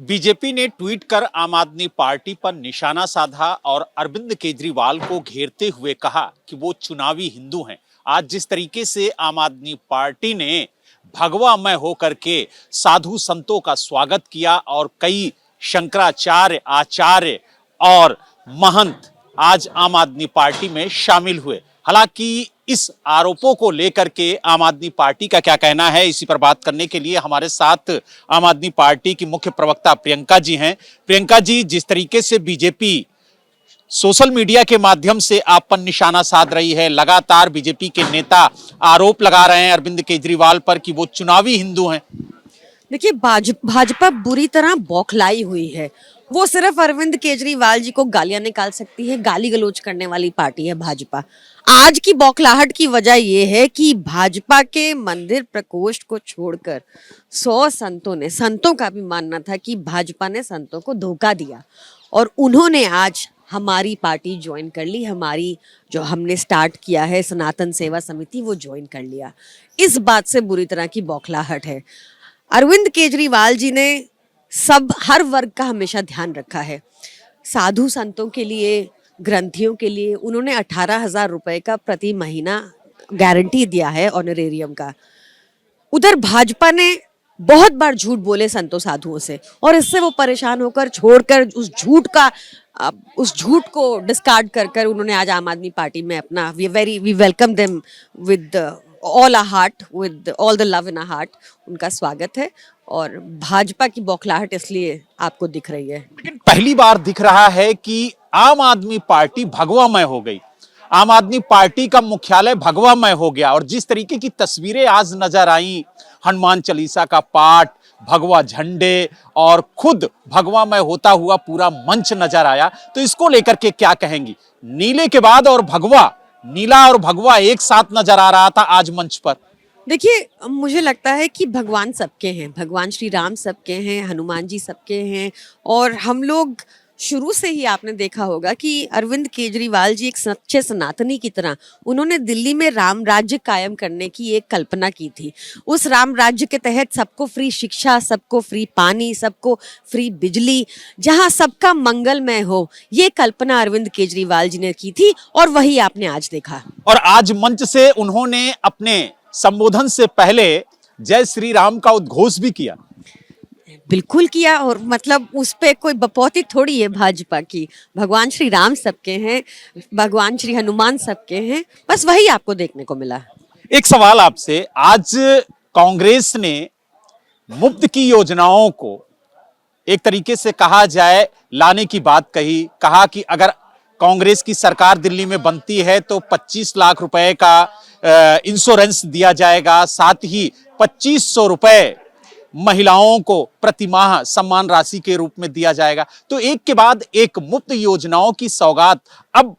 BJP ने tweet कर आम आदमी पार्टी पर निशाना साधा और अरविंद केजरीवाल को घेरते हुए कहा कि वो चुनावी हिंदू हैं। आज जिस तरीके से आम आदमी पार्टी ने भगवामय होकर के साधु संतों का स्वागत किया और कई शंकराचार्य, आचार्य और महंत आज आम आदमी पार्टी में शामिल हुए। हालांकि इस आरोपों को लेकर के आम आदमी पार्टी का क्या कहना है, इसी पर बात करने के लिए हमारे साथ आम आदमी पार्टी की मुख्य प्रवक्ता प्रियंका जी हैं। प्रियंका जी, जिस तरीके से बीजेपी सोशल मीडिया के माध्यम से आप पर निशाना साध रही है, लगातार बीजेपी के नेता आरोप लगा रहे हैं अरविंद केजरीवाल पर कि वो चुनावी हिंदू हैं। देखिए, भाजपा बुरी तरह बौखलाई हुई है। वो सिर्फ अरविंद केजरीवाल जी को गालियां निकाल सकती है, गाली गलौज करने वाली पार्टी है भाजपा। आज की बौखलाहट की वजह यह है कि भाजपा के मंदिर प्रकोष्ठ को छोड़कर 100 संतों का भी मानना था कि भाजपा ने संतों को धोखा दिया और उन्होंने आज हमारी पार्टी ज्वाइन कर ली। हमारी जो हमने स्टार्ट किया है सनातन सेवा समिति, वो ज्वाइन कर लिया। इस बात से बुरी तरह की बौखलाहट है। अरविंद केजरीवाल जी ने हर वर्ग का हमेशा ध्यान रखा है। साधु संतों के लिए, ग्रंथियों के लिए उन्होंने 18,000 रुपए का प्रति महीना गारंटी दिया है ऑनरेरियम का। उधर भाजपा ने बहुत बार झूठ बोले संतों साधुओं से और इससे वो परेशान होकर छोड़कर उस झूठ को डिस्कार्ड कर उन्होंने आज आम आदमी पार्टी में अपना we welcome them with all our heart, with all the love in our heart. उनका स्वागत है और भाजपा की बौखलाहट इसलिए आपको दिख रही है। लेकिन पहली बार दिख रहा है कि आम आदमी पार्टी भगवामय हो गई। आम आदमी पार्टी का मुख्यालय भगवामय हो गया और जिस तरीके की तस्वीरें आज नजर आई, हनुमान चालीसा का पाठ, भगवा झंडे और खुद भगवामय होता हुआ पूरा मंच नजर आया, तो इसको लेकर के क्या कहेंगी? नीले के बाद और भगवा, नीला और भगवा एक साथ नजर आ रहा था आज मंच पर। देखिए, मुझे लगता है कि भगवान सबके हैं, भगवान श्री राम सबके हैं, हनुमान जी सबके हैं और हम लोग शुरू से ही आपने देखा होगा कि अरविंद केजरीवाल जी एक सच्चे सनातनी की तरह उन्होंने दिल्ली में राम राज्य कायम करने की एक कल्पना की थी। उस राम राज्य के तहत सबको फ्री शिक्षा, सबको फ्री पानी, सबको फ्री बिजली, जहां सबका मंगलमय हो, ये कल्पना अरविंद केजरीवाल जी ने की थी और वही आपने आज देखा। और आज मंच से उन्होंने अपने संबोधन से पहले जय श्री राम का उद्घोष भी किया। बिल्कुल किया और मतलब उस पे कोई बपौती थोड़ी है भाजपा की। भगवान श्री राम सबके हैं, भगवान श्री हनुमान सबके हैं, बस वही आपको देखने को मिला। एक सवाल आपसे, आज कांग्रेस ने मुफ्त की योजनाओं को एक तरीके से कहा जाए लाने की बात कही, कहा कि अगर कांग्रेस की सरकार दिल्ली में बनती है तो 25 लाख रुपए का इंश्योरेंस दिया जाएगा, साथ ही 2500 रुपए महिलाओं को प्रतिमाह सम्मान राशि के रूप में दिया जाएगा। तो एक के बाद एक मुफ्त योजनाओं की सौगात अब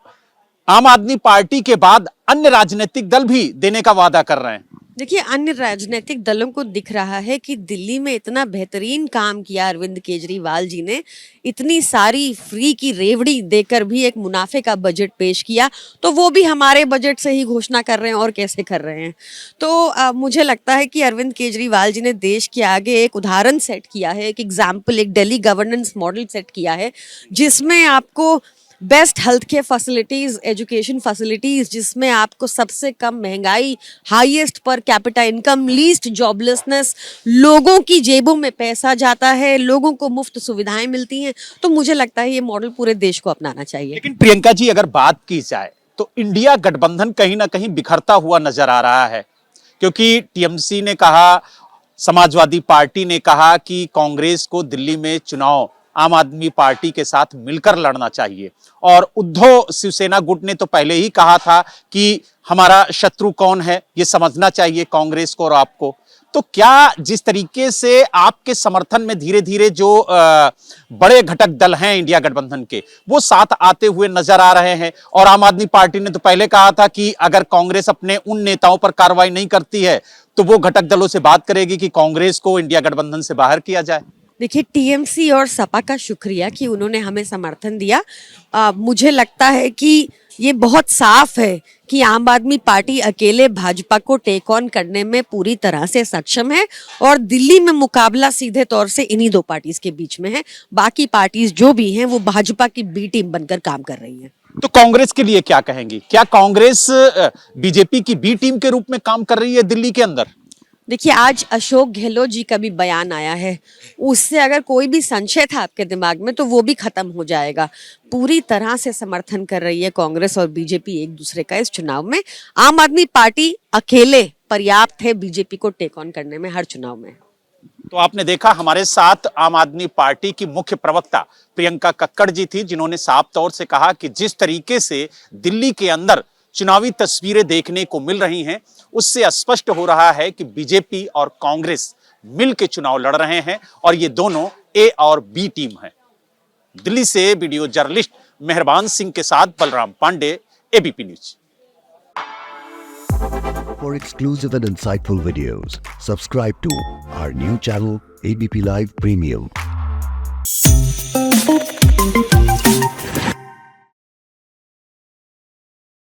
आम आदमी पार्टी के बाद अन्य राजनीतिक दल भी देने का वादा कर रहे हैं। देखिए, अन्य राजनीतिक दलों को दिख रहा है कि दिल्ली में इतना बेहतरीन काम किया अरविंद केजरीवाल जी ने, इतनी सारी फ्री की रेवड़ी देकर भी एक मुनाफे का बजट पेश किया, तो वो भी हमारे बजट से ही घोषणा कर रहे हैं और कैसे कर रहे हैं। तो मुझे लगता है कि अरविंद केजरीवाल जी ने देश के आगे एक उदाहरण सेट किया है, एक एग्जाम्पल, एक दिल्ली गवर्नेंस मॉडल सेट किया है, जिसमें आपको best health care facilities, education facilities, जिसमें आपको सबसे कम महंगाई, highest per capita income, least joblessness, लोगों की जेबों में पैसा जाता है, लोगों को मुफ्त सुविधाएं मिलती हैं। तो मुझे लगता है ये मॉडल पूरे देश को अपनाना चाहिए। लेकिन प्रियंका जी, अगर बात की जाए तो इंडिया गठबंधन कहीं ना कहीं बिखरता हुआ नजर आ रहा है, क्योंकि टीएमसी ने कहा, समाजवादी पार्टी ने कहा कि कांग्रेस को दिल्ली में चुनाव आम आदमी पार्टी के साथ मिलकर लड़ना चाहिए और उद्धव शिवसेना गुट ने तो पहले ही कहा था कि हमारा शत्रु कौन है ये समझना चाहिए कांग्रेस को और आपको। तो क्या जिस तरीके से आपके समर्थन में धीरे धीरे जो बड़े घटक दल हैं इंडिया गठबंधन के, वो साथ आते हुए नजर आ रहे हैं और आम आदमी पार्टी ने तो पहले कहा था कि अगर कांग्रेस अपने उन नेताओं पर कार्रवाई नहीं करती है तो वो घटक दलों से बात करेगी कि कांग्रेस को इंडिया गठबंधन से बाहर किया जाए। देखिए, टीएमसी और सपा का शुक्रिया कि उन्होंने हमें समर्थन दिया। मुझे लगता है कि ये बहुत साफ है कि आम आदमी पार्टी अकेले भाजपा को टेक ऑन करने में पूरी तरह से सक्षम है और दिल्ली में मुकाबला सीधे तौर से इन्हीं दो पार्टीज के बीच में है। बाकी पार्टीज जो भी हैं वो भाजपा की बी टीम बनकर काम कर रही हैं। तो कांग्रेस के लिए क्या कहेंगी? क्या कांग्रेस बीजेपी की बी टीम के रूप में काम कर रही है दिल्ली के अंदर? देखिए, आज अशोक गहलोत जी का भी बयान आया है, उससे अगर कोई भी संशय था आपके दिमाग में तो वो भी खत्म हो जाएगा। पूरी तरह से समर्थन कर रही है कांग्रेस और बीजेपी एक दूसरे का इस चुनाव में। आम आदमी पार्टी अकेले पर्याप्त है बीजेपी को टेक ऑन करने में हर चुनाव में। तो आपने देखा, हमारे साथ आम आदमी पार्टी की मुख्य प्रवक्ता प्रियंका कक्कड़ जी थी, जिन्होंने साफ तौर से कहा कि जिस तरीके से दिल्ली के अंदर चुनावी तस्वीरें देखने को मिल रही हैं, उससे स्पष्ट हो रहा है कि बीजेपी और कांग्रेस मिल के चुनाव लड़ रहे हैं और ये दोनों ए और बी टीम हैं। दिल्ली से वीडियो जर्नलिस्ट मेहरबान सिंह के साथ Balram Pandey, ABP News. For exclusive and insightful videos, subscribe to our new channel ABP Live Premium.